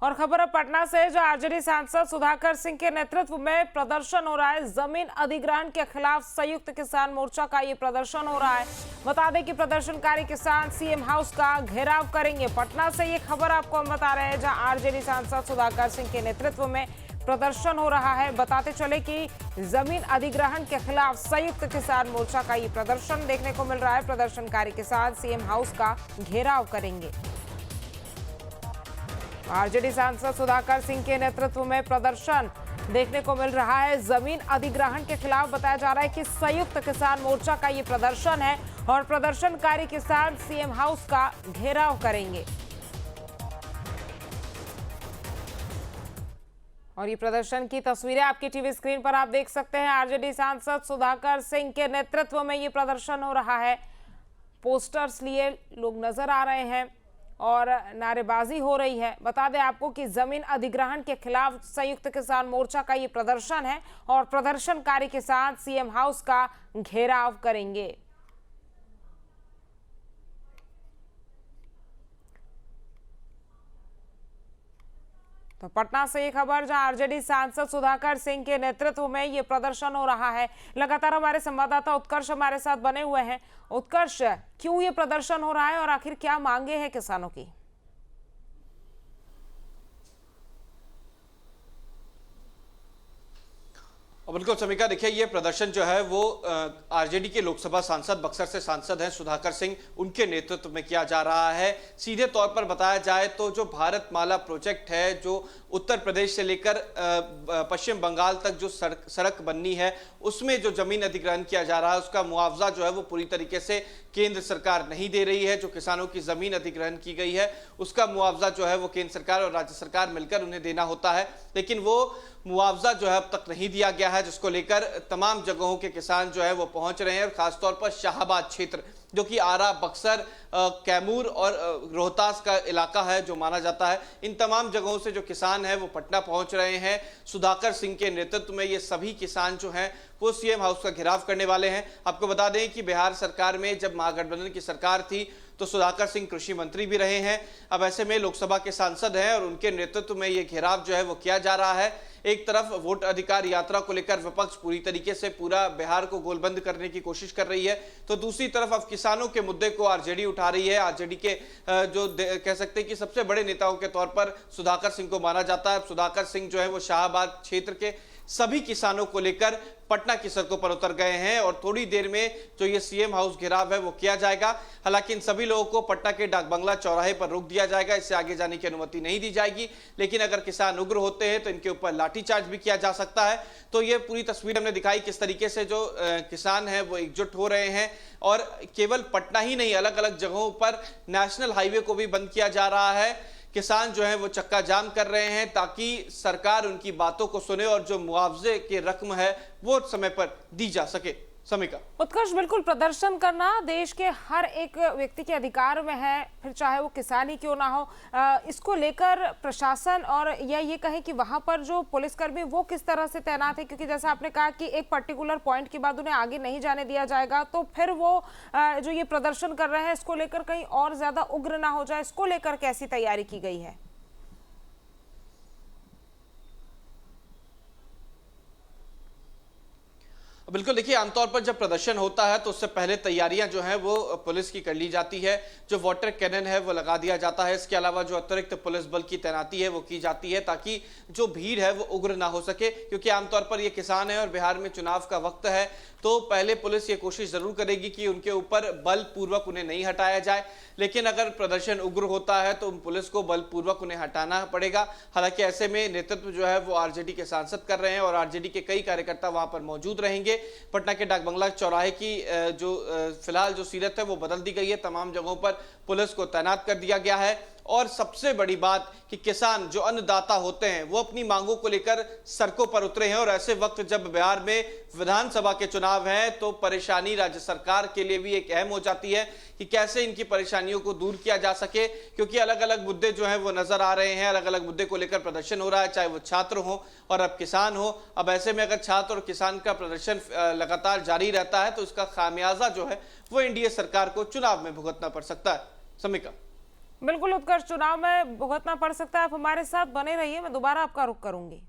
और खबर अब पटना से, जो आरजेडी सांसद सुधाकर सिंह के नेतृत्व में प्रदर्शन हो रहा है। जमीन अधिग्रहण के खिलाफ संयुक्त किसान मोर्चा का ये प्रदर्शन हो रहा है। बता दें कि प्रदर्शनकारी किसान सीएम हाउस का घेराव करेंगे। पटना से ये खबर आपको हम बता रहे हैं, जहां आरजेडी सांसद सुधाकर सिंह के नेतृत्व में प्रदर्शन हो रहा है। बताते चले कि जमीन अधिग्रहण के खिलाफ संयुक्त किसान मोर्चा का ये प्रदर्शन देखने को मिल रहा है। प्रदर्शनकारी किसान सीएम हाउस का घेराव करेंगे। आरजेडी सांसद सुधाकर सिंह के नेतृत्व में प्रदर्शन देखने को मिल रहा है। जमीन अधिग्रहण के खिलाफ बताया जा रहा है कि संयुक्त किसान मोर्चा का ये प्रदर्शन है और प्रदर्शनकारी किसान सीएम हाउस का घेराव करेंगे। और ये प्रदर्शन की तस्वीरें आपकी टीवी स्क्रीन पर आप देख सकते हैं। आरजेडी सांसद सुधाकर सिंह के नेतृत्व में ये प्रदर्शन हो रहा है। पोस्टर्स लिए लोग नजर आ रहे हैं और नारेबाजी हो रही है। बता दें आपको कि जमीन अधिग्रहण के खिलाफ संयुक्त किसान मोर्चा का ये प्रदर्शन है और प्रदर्शनकारी किसान सीएम हाउस का घेराव करेंगे। तो पटना से ये खबर, जहां आरजेडी सांसद सुधाकर सिंह के नेतृत्व में ये प्रदर्शन हो रहा है। लगातार हमारे संवाददाता उत्कर्ष हमारे साथ बने हुए हैं। उत्कर्ष, क्यों ये प्रदर्शन हो रहा है और आखिर क्या मांगे हैं किसानों की? बिल्कुल समीका, देखिए ये प्रदर्शन जो है वो आरजेडी के लोकसभा सांसद, बक्सर से सांसद हैं सुधाकर सिंह, उनके नेतृत्व में किया जा रहा है। सीधे तौर पर बताया जाए तो जो भारतमाला प्रोजेक्ट है, जो उत्तर प्रदेश से लेकर पश्चिम बंगाल तक जो सड़क बननी है, उसमें जो जमीन अधिग्रहण किया जा रहा है, उसका मुआवजा जो है वो पूरी तरीके से केंद्र सरकार नहीं दे रही है। जो किसानों की जमीन अधिग्रहण की गई है, उसका मुआवजा जो है वो केंद्र सरकार और राज्य सरकार मिलकर उन्हें देना होता है, लेकिन वो मुआवजा जो है अब तक नहीं दिया गया है, जिसको लेकर तमाम जगहों के किसान जो है वो पहुंच रहे हैं। और खासतौर पर शाहाबाद क्षेत्र, जो कि आरा, बक्सर, कैमूर और रोहतास का इलाका है जो माना जाता है, इन तमाम जगहों से जो किसान हैं वो पटना पहुंच रहे हैं। सुधाकर सिंह के नेतृत्व में ये सभी किसान जो हैं वो सीएम हाउस का घेराव करने वाले हैं। आपको बता दें कि बिहार सरकार में जब महागठबंधन की सरकार थी तो सुधाकर सिंह कृषि मंत्री भी रहे हैं। अब ऐसे में लोकसभा के सांसद हैं और उनके नेतृत्व में ये घेराव जो है वो किया जा रहा है। एक तरफ वोट अधिकार यात्रा को लेकर विपक्ष पूरी तरीके से पूरा बिहार को गोलबंद करने की कोशिश कर रही है, तो दूसरी तरफ अब किसानों के मुद्दे को आरजेडी उठा रही है। आरजेडी के जो कह सकते हैं कि सबसे बड़े नेताओं के तौर पर सुधाकर सिंह को माना जाता है। सुधाकर सिंह जो है वो शाहाबाद क्षेत्र के सभी किसानों को लेकर पटना की सड़कों पर उतर गए हैं और थोड़ी देर में जो ये सीएम हाउस घेराव है वो किया जाएगा। हालांकि इन सभी लोगों को पटना के डाक बंगला चौराहे पर रोक दिया जाएगा, इससे आगे जाने की अनुमति नहीं दी जाएगी। लेकिन अगर किसान उग्र होते हैं तो इनके ऊपर लाठीचार्ज भी किया जा सकता है। तो ये पूरी तस्वीर हमने दिखाई किस तरीके से जो किसान हैं वो एकजुट हो रहे हैं और केवल पटना ही नहीं, अलग अलग जगहों पर नेशनल हाईवे को भी बंद किया जा रहा है। किसान जो है वो चक्का जाम कर रहे हैं ताकि सरकार उनकी बातों को सुने और जो मुआवजे की रकम है वो समय पर दी जा सके। समीका। उत्कर्ष, बिल्कुल प्रदर्शन करना देश के हर एक व्यक्ति के अधिकार में है, फिर चाहे वो किसान ही क्यों ना हो। इसको लेकर प्रशासन और या ये कहें कि वहां पर जो पुलिसकर्मी वो किस तरह से तैनात है, क्योंकि जैसा आपने कहा कि एक पर्टिकुलर पॉइंट के बाद उन्हें आगे नहीं जाने दिया जाएगा, तो फिर वो जो ये प्रदर्शन कर रहे हैं इसको लेकर कहीं और ज्यादा उग्र ना हो जाए, इसको लेकर कैसी तैयारी की गई है? बिल्कुल, देखिए आमतौर पर जब प्रदर्शन होता है तो उससे पहले तैयारियां जो हैं वो पुलिस की कर ली जाती है। जो वाटर कैनन है वो लगा दिया जाता है। इसके अलावा जो अतिरिक्त पुलिस बल की तैनाती है वो की जाती है ताकि जो भीड़ है वो उग्र ना हो सके, क्योंकि आमतौर पर ये किसान है और बिहार में चुनाव का वक्त है, तो पहले पुलिस ये कोशिश जरूर करेगी कि उनके ऊपर बलपूर्वक उन्हें नहीं हटाया जाए। लेकिन अगर प्रदर्शन उग्र होता है तो पुलिस को बलपूर्वक उन्हें हटाना पड़ेगा। हालांकि ऐसे में नेतृत्व जो है वो आरजेडी के सांसद कर रहे हैं और आरजेडी के कई कार्यकर्ता वहां पर मौजूद रहेंगे। पटना के डाक बंगला चौराहे की जो फिलहाल जो सीरत है वो बदल दी गई है, तमाम जगहों पर पुलिस को तैनात कर दिया गया है। और सबसे बड़ी बात कि किसान जो अन्नदाता होते हैं वो अपनी मांगों को लेकर सड़कों पर उतरे हैं और ऐसे वक्त जब बिहार में विधानसभा के चुनाव हैं तो परेशानी राज्य सरकार के लिए भी एक अहम हो जाती है कि कैसे इनकी परेशानियों को दूर किया जा सके, क्योंकि अलग अलग मुद्दे जो हैं वो नजर आ रहे हैं। अलग अलग मुद्दे को लेकर प्रदर्शन हो रहा है, चाहे वो छात्र हो और अब किसान हो। अब ऐसे में अगर छात्र और किसान का प्रदर्शन लगातार जारी रहता है तो इसका खामियाजा जो है वो एनडीए सरकार को चुनाव में भुगतना पड़ सकता है। समीका। बिल्कुल उत्कर्ष, चुनाव में भुगतना पड़ सकता है। आप हमारे साथ बने रहिए, मैं दोबारा आपका रुख करूंगी।